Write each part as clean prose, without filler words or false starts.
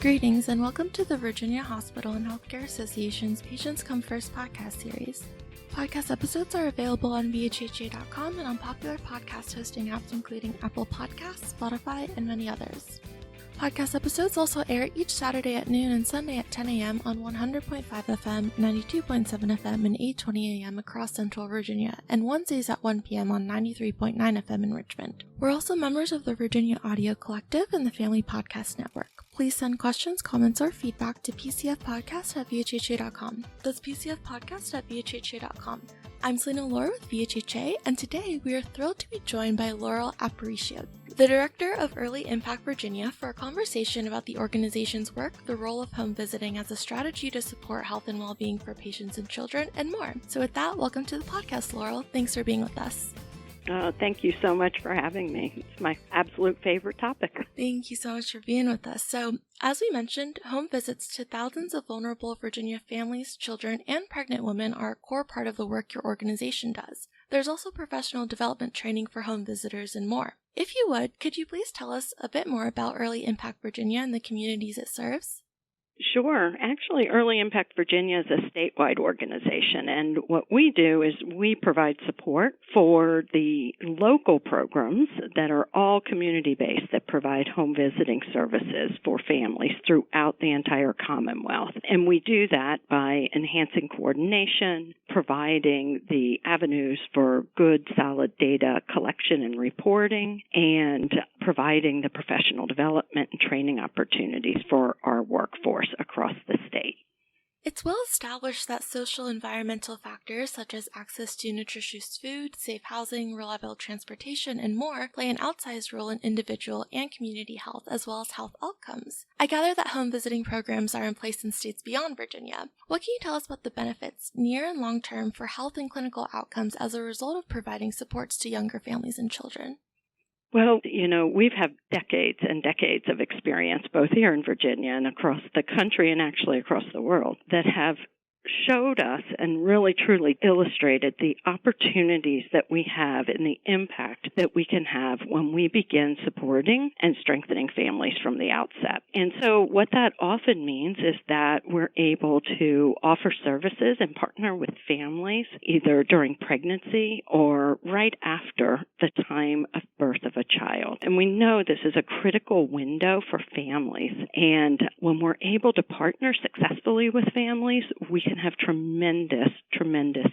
Greetings and welcome to the Virginia Hospital and Healthcare Association's Patients Come First podcast series. Podcast episodes are available on VHHA.com and on popular podcast hosting apps including Apple Podcasts, Spotify, and many others. Podcast episodes also air each Saturday at noon and Sunday at 10 a.m. on 100.5 FM, 92.7 FM, and 8:20 a.m. across Central Virginia, and Wednesdays at 1 p.m. on 93.9 FM in Richmond. We're also members of the Virginia Audio Collective and the Family Podcast Network. Please send questions, comments, or feedback to pcfpodcast@vhha.com. That's pcfpodcast@vhha.com. I'm Selena Laurel with VHHA, and today we are thrilled to be joined by Laurel Aparicio, the Director of Early Impact Virginia, for a conversation about the organization's work, the role of home visiting as a strategy to support health and well-being for patients and children, and more. So with that, welcome to the podcast, Laurel. Thanks for being with us. Thank you so much for having me. It's my absolute favorite topic. Thank you so much for being with us. So, as we mentioned, home visits to thousands of vulnerable Virginia families, children, and pregnant women are a core part of the work your organization does. There's also professional development training for home visitors and more. If you would, could you please tell us a bit more about Early Impact Virginia and the communities it serves? Sure. Actually, Early Impact Virginia is a statewide organization, and what we do is we provide support for the local programs that are all community-based that provide home visiting services for families throughout the entire Commonwealth. And we do that by enhancing coordination, providing the avenues for good, solid data collection and reporting, and providing the professional development and training opportunities for our workforce across the state. It's well established that social environmental factors such as access to nutritious food, safe housing, reliable transportation, and more play an outsized role in individual and community health as well as health outcomes. I gather that home visiting programs are in place in states beyond Virginia. What can you tell us about the benefits, near and long term, for health and clinical outcomes as a result of providing supports to younger families and children? Well, we've had decades and decades of experience, both here in Virginia and across the country and actually across the world, that have showed us and really truly illustrated the opportunities that we have and the impact that we can have when we begin supporting and strengthening families from the outset. And so what that often means is that we're able to offer services and partner with families either during pregnancy or right after the time of birth of a child. And we know this is a critical window for families. And when we're able to partner successfully with families, we can have tremendous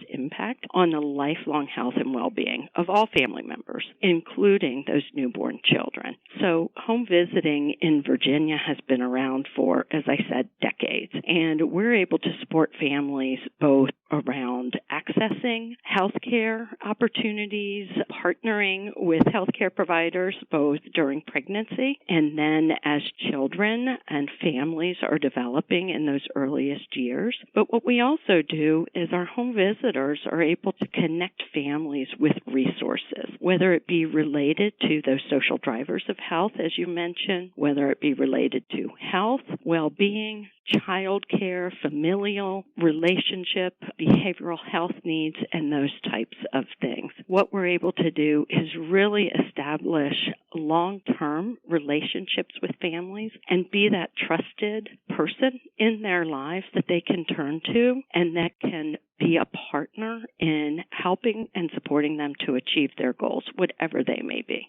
impact on the lifelong health and well-being of all family members, including those newborn children. So home visiting in Virginia has been around for, as I said, decades, and we're able to support families both around accessing healthcare opportunities, partnering with healthcare providers both during pregnancy and then as children and families are developing in those earliest years. But what we also do is our home visitors are able to connect families with resources, whether it be related to those social drivers of health, as you mentioned, whether it be related to health, well-being, child care, familial relationship, behavioral health needs, and those types of things. What we're able to do is really establish long-term relationships with families and be that trusted person in their lives that they can turn to and that can be a partner in helping and supporting them to achieve their goals, whatever they may be.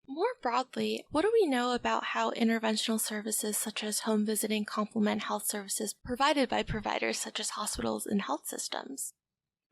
More broadly, what do we know about how interventional services such as home visiting complement health services provided by providers such as hospitals and health systems?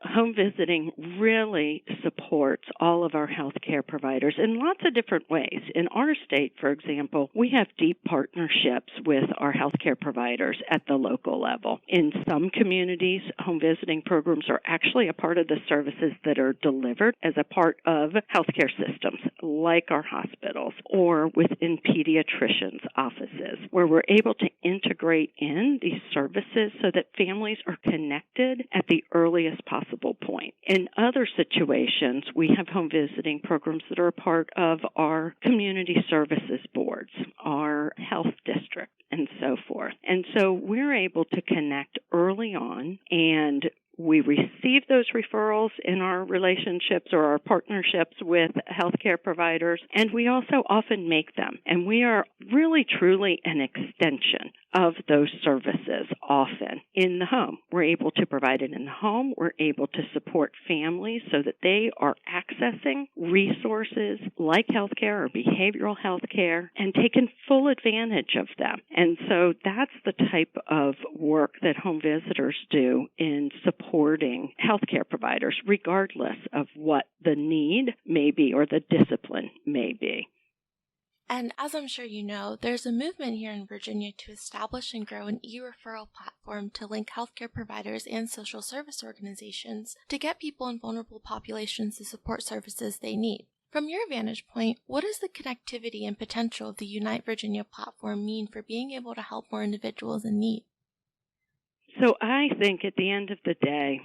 Home visiting really supports all of our healthcare providers in lots of different ways. In our state, for example, we have deep partnerships with our healthcare providers at the local level. In some communities, home visiting programs are actually a part of the services that are delivered as a part of healthcare systems, like our hospitals or within pediatricians' offices, where we're able to integrate in these services so that families are connected at the earliest possible point. In other situations, we have home visiting programs that are a part of our community services boards, our health district, and so forth. And so we're able to connect early on and we receive those referrals in our relationships or our partnerships with healthcare providers, and we also often make them. And we are really, truly an extension of those services often in the home. We're able to provide it in the home. We're able to support families so that they are accessing resources like healthcare or behavioral healthcare and taking full advantage of them. And so that's the type of work that home visitors do in supporting healthcare providers, regardless of what the need may be or the discipline may be. And as I'm sure you know, there's a movement here in Virginia to establish and grow an e-referral platform to link healthcare providers and social service organizations to get people in vulnerable populations the support services they need. From your vantage point, what does the connectivity and potential of the Unite Virginia platform mean for being able to help more individuals in need? So I think at the end of the day,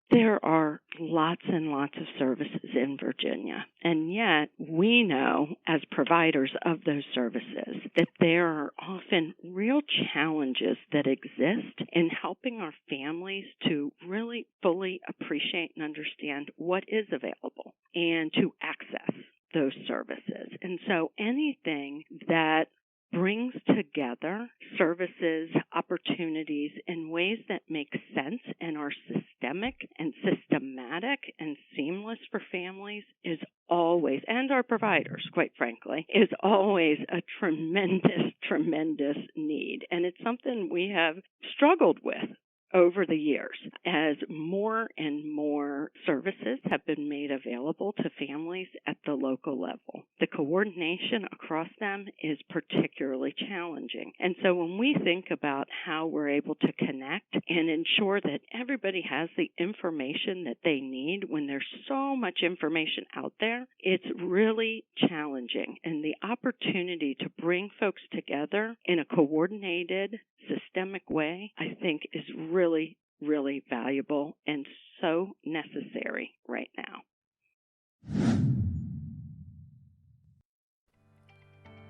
there are lots and lots of services in Virginia, and yet we know as providers of those services that there are often real challenges that exist in helping our families to really fully appreciate and understand what is available and to access those services. And so anything that brings together services, opportunities in ways that make sense and are systemic and systematic and seamless for families is always, and our providers, quite frankly, is always a tremendous, tremendous need. And it's something we have struggled with over the years as more and more services have been made available to families at the local level. The coordination across them is particularly challenging. And so when we think about how we're able to connect and ensure that everybody has the information that they need when there's so much information out there, it's really challenging. And the opportunity to bring folks together in a coordinated, systemic way, I think is really, really valuable and so necessary right now.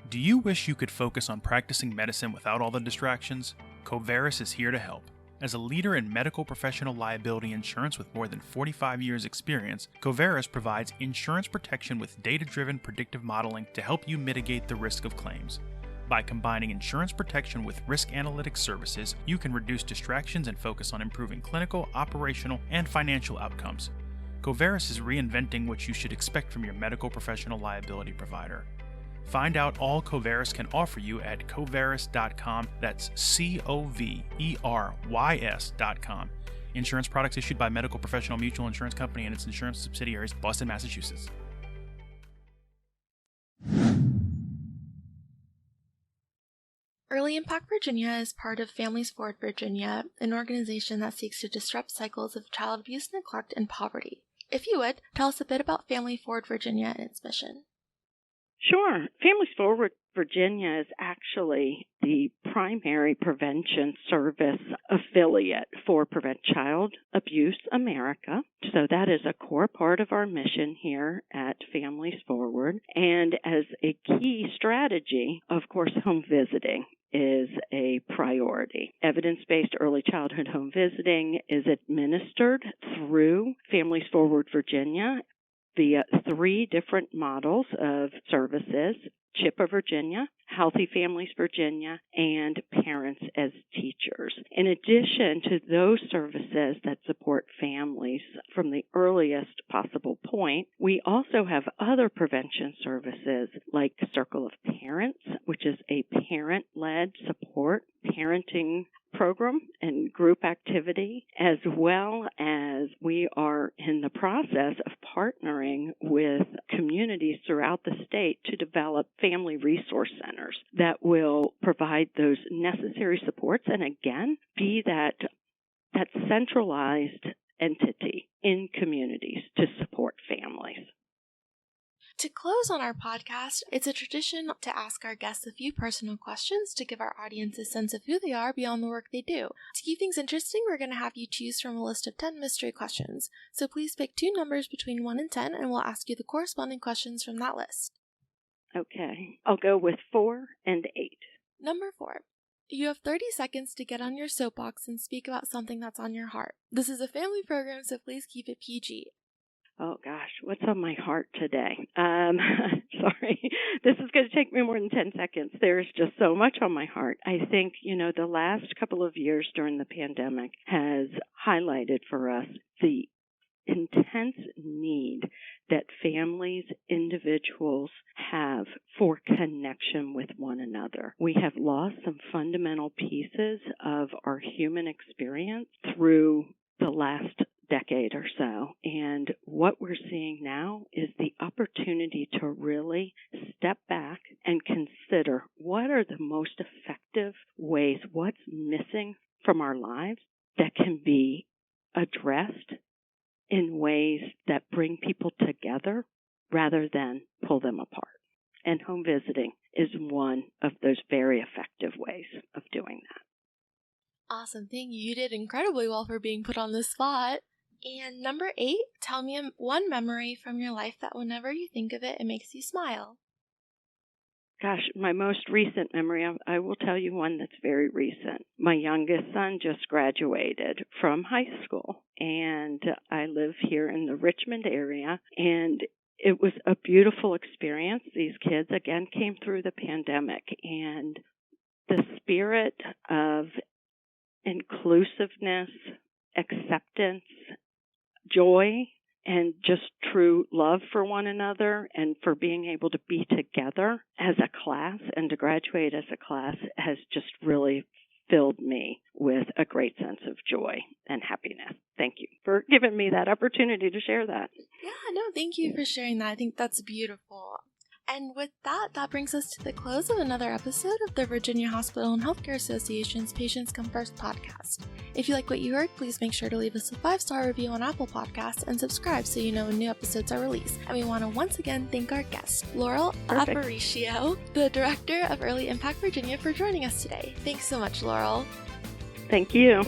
Do you wish you could focus on practicing medicine without all the distractions? Coveris is here to help. As a leader in medical professional liability insurance with more than 45 years' experience, Coveris provides insurance protection with data-driven predictive modeling to help you mitigate the risk of claims. By combining insurance protection with risk analytics services, you can reduce distractions and focus on improving clinical, operational, and financial outcomes. Coveris is reinventing what you should expect from your medical professional liability provider. Find out all Coveris can offer you at coveris.com. That's Coverys.com. Insurance products issued by Medical Professional Mutual Insurance Company and its insurance subsidiaries, Boston, Massachusetts. Early Impact Virginia is part of Families Forward Virginia, an organization that seeks to disrupt cycles of child abuse, neglect, and poverty. If you would, tell us a bit about Family Forward Virginia and its mission. Sure. Families Forward Virginia is actually the primary prevention service affiliate for Prevent Child Abuse America. So that is a core part of our mission here at Families Forward. And as a key strategy, of course, home visiting is a priority. Evidence-based early childhood home visiting is administered through Families Forward Virginia via 3 different models of services: CHIPA Virginia, Healthy Families Virginia, and Parents as Teachers. In addition to those services that support families from the earliest possible point, we also have other prevention services like Circle of Parents, which is a parent-led support parenting program and group activity, as well as we are in the process of partnering with communities throughout the state to develop family resource centers that will provide those necessary supports and, again, be that centralized entity in communities to support families. To close on our podcast, it's a tradition to ask our guests a few personal questions to give our audience a sense of who they are beyond the work they do. To keep things interesting, we're going to have you choose from a list of 10 mystery questions. So please pick 2 numbers between 1 and 10, and we'll ask you the corresponding questions from that list. Okay. I'll go with 4 and 8. Number 4. You have 30 seconds to get on your soapbox and speak about something that's on your heart. This is a family program, so please keep it PG. Oh, gosh, what's on my heart today? Sorry, this is going to take me more than 10 seconds. There's just so much on my heart. I think, the last couple of years during the pandemic has highlighted for us the intense need that families, individuals have for connection with one another. We have lost some fundamental pieces of our human experience through the last decade or so. And what we're seeing now is the opportunity to really step back and consider what are the most effective ways, what's missing from our lives that can be addressed in ways that bring people together rather than pull them apart. And home visiting is one of those very effective ways of doing that. Awesome. Thank you. You did incredibly well for being put on the spot. And number 8, tell me one memory from your life that whenever you think of it, it makes you smile. Gosh, my most recent memory, I will tell you one that's very recent. My youngest son just graduated from high school, and I live here in the Richmond area, and it was a beautiful experience. These kids, again, came through the pandemic, and the spirit of inclusiveness, acceptance, joy, and just true love for one another and for being able to be together as a class and to graduate as a class has just really filled me with a great sense of joy and happiness. Thank you for giving me that opportunity to share that. Yeah, no, thank you for sharing that. I think that's beautiful. And with that, that brings us to the close of another episode of the Virginia Hospital and Healthcare Association's Patients Come First podcast. If you like what you heard, please make sure to leave us a 5-star review on Apple Podcasts and subscribe so you know when new episodes are released. And we want to once again thank our guest, Laurel Aparicio, the Director of Early Impact Virginia, for joining us today. Thanks so much, Laurel. Thank you.